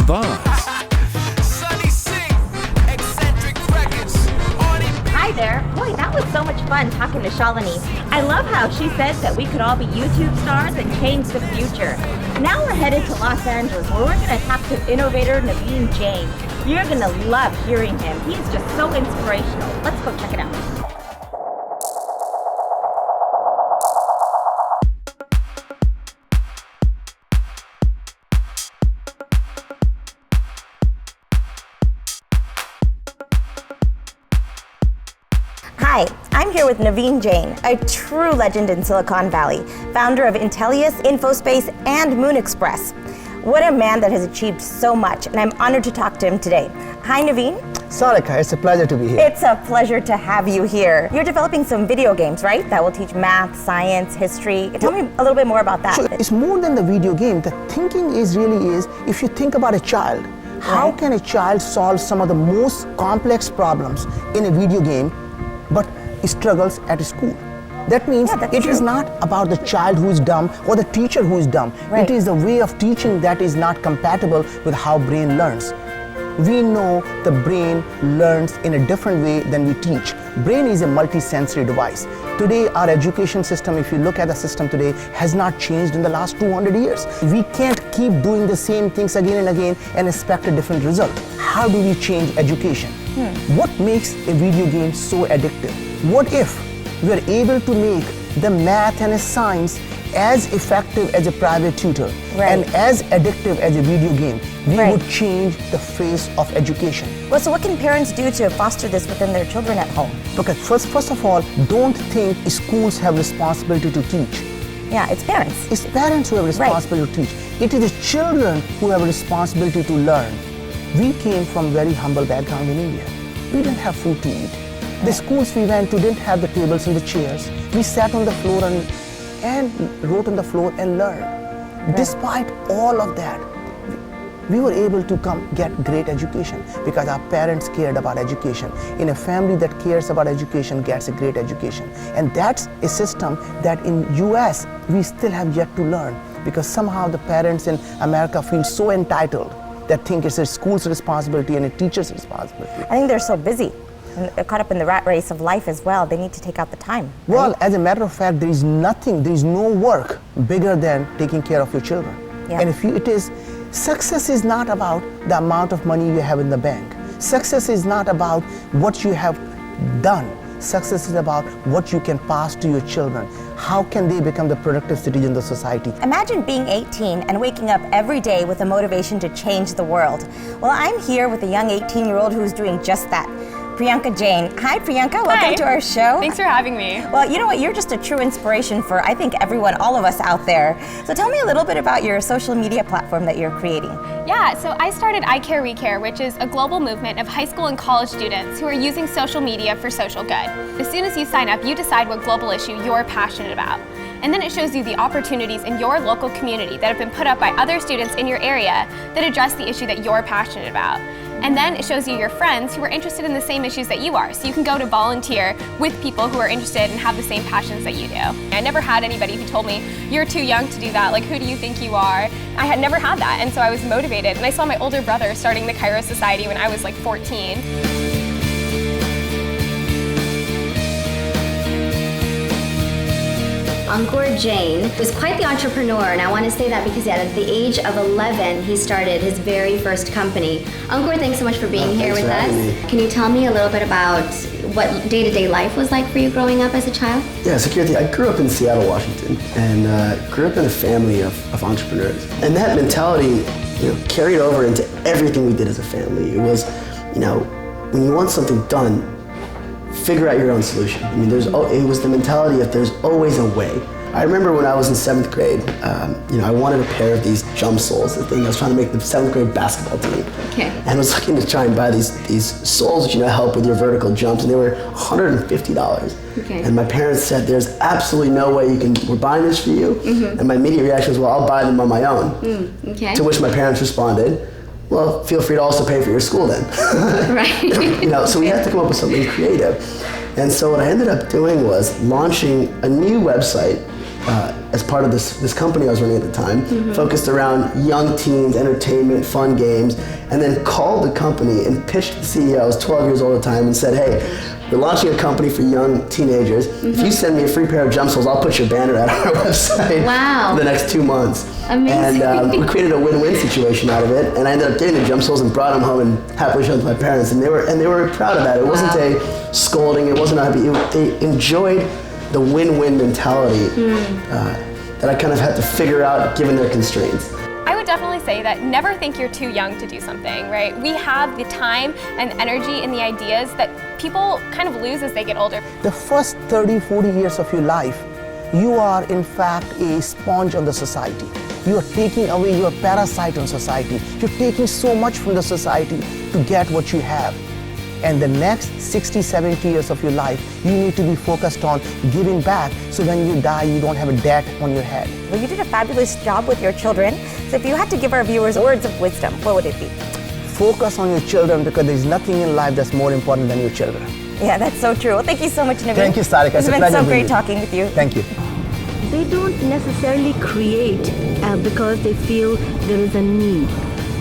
Andaaz. Hi there. Boy, that was so much fun talking to Shalini. I love how she said that we could all be YouTube stars and change the future. Now we're headed to Los Angeles, where we're going to talk to innovator Naveen Jain. You're going to love hearing him. He's just so inspirational. Let's go check it out. Hi, I'm here with Naveen Jain, a true legend in Silicon Valley, founder of Intellius, InfoSpace, and Moon Express. What a man that has achieved so much, and I'm honored to talk to him today. Hi, Naveen. Sarika, it's a pleasure to be here. It's a pleasure to have you here. You're developing some video games, right? That will teach math, science, history. Tell me a little bit more about that. So it's more than the video game. The thinking is if you think about a child, how can a child solve some of the most complex problems in a video game but struggles at school? That means it is not about the child who is dumb or the teacher who is dumb. It is the way of teaching that is not compatible with how brain learns. We know the brain learns in a different way than we teach. Brain is a multi-sensory device. Today, our education system, if you look at the system today, has not changed in the last 200 years. We can't keep doing the same things again and again and expect a different result. How do we change education? What makes a video game so addictive? What if we are able to make the math and science as effective as a private tutor and as addictive as a video game? We would change the face of education. Well, so what can parents do to foster this within their children at home? Okay, first of all, don't think schools have responsibility to teach. Yeah, it's parents. It's parents who have responsibility to teach. It is the children who have a responsibility to learn. We came from very humble background in India. We didn't have food to eat. The schools we went to didn't have the tables and the chairs. We sat on the floor and wrote on the floor and learned. Despite all of that, we were able to get great education because our parents cared about education. In a family that cares about education gets a great education. And that's a system that in US we still have yet to learn, because somehow the parents in America feel so entitled that think it's a school's responsibility and a teacher's responsibility. I think they're so busy and they're caught up in the rat race of life as well. They need to take out the time. Well, as a matter of fact, there is no work bigger than taking care of your children. And success is not about the amount of money you have in the bank. Success is not about what you have done. Success is about what you can pass to your children. How can they become the productive citizen of the society? Imagine being 18 and waking up every day with a motivation to change the world. Well, I'm here with a young 18-year-old who's doing just that. Priyanka Jain. Hi, Priyanka. Welcome to our show. Thanks for having me. Well, you know what? You're just a true inspiration for, I think, everyone, all of us out there. So tell me a little bit about your social media platform that you're creating. Yeah, so I started I Care, We Care, which is a global movement of high school and college students who are using social media for social good. As soon as you sign up, you decide what global issue you're passionate about. And then it shows you the opportunities in your local community that have been put up by other students in your area that address the issue that you're passionate about. And then it shows you your friends who are interested in the same issues that you are. So you can go to volunteer with people who are interested and have the same passions that you do. I never had anybody who told me, you're too young to do that, like who do you think you are? I had never had that, and so I was motivated. And I saw my older brother starting the Cairo Society when I was like 14. Ankur Jain was quite the entrepreneur, and I want to say that because at the age of 11, he started his very first company. Ankur, thanks so much for being here with us. Can you tell me a little bit about what day-to-day life was like for you growing up as a child? Yeah, security. I grew up in Seattle, Washington, and grew up in a family of entrepreneurs. And that mentality, carried over into everything we did as a family. It was, when you want something done, figure out your own solution. I mean, it was the mentality of there's always a way. I remember when I was in 7th grade, I wanted a pair of these jump soles. I was trying to make the 7th grade basketball team. Okay. And I was looking to try and buy these soles which help with your vertical jumps, and they were $150. Okay. And my parents said, there's absolutely no way we're buying this for you. Mm-hmm. And my immediate reaction was, well, I'll buy them on my own. Okay. To which my parents responded, well, feel free to also pay for your school then. Right. So we had to come up with something creative. And so what I ended up doing was launching a new website as part of this company I was running at the time, focused around young teens, entertainment, fun games, and then called the company and pitched the CEO. I was 12 years old at the time and said, hey, we're launching a company for young teenagers. If you send me a free pair of jump soles, I'll put your banner at our website for the next 2 months. Amazing. And we created a win-win situation out of it, and I ended up getting the jump soles and brought them home and happily showed them to my parents, and they were proud of that. It wasn't a scolding, it wasn't they enjoyed the win-win mentality that I kind of had to figure out given their constraints. I would definitely say that never think you're too young to do something, right? We have the time and energy and the ideas that people kind of lose as they get older. The first 30, 40 years of your life, you are in fact a sponge on the society. You are taking away, you are a parasite on society. You're taking so much from the society to get what you have. And the next 60, 70 years of your life, you need to be focused on giving back so when you die, you don't have a debt on your head. Well, you did a fabulous job with your children. So if you had to give our viewers words of wisdom, what would it be? Focus on your children because there's nothing in life that's more important than your children. Yeah, that's so true. Well, thank you so much, Naveen. Thank you, Sarika. It's been so great talking with you. Thank you. They don't necessarily create because they feel there is a need.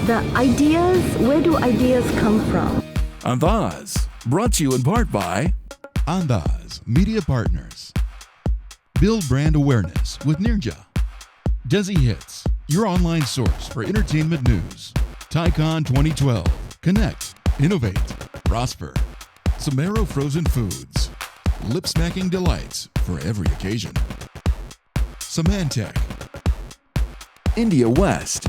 The ideas, where do ideas come from? Andaaz, brought to you in part by Andaaz Media Partners. Build brand awareness with Nirja. Desi Hits, your online source for entertainment news. Tycon 2012, connect, innovate, prosper. Samaro Frozen Foods, lip-smacking delights for every occasion. Symantec. India West,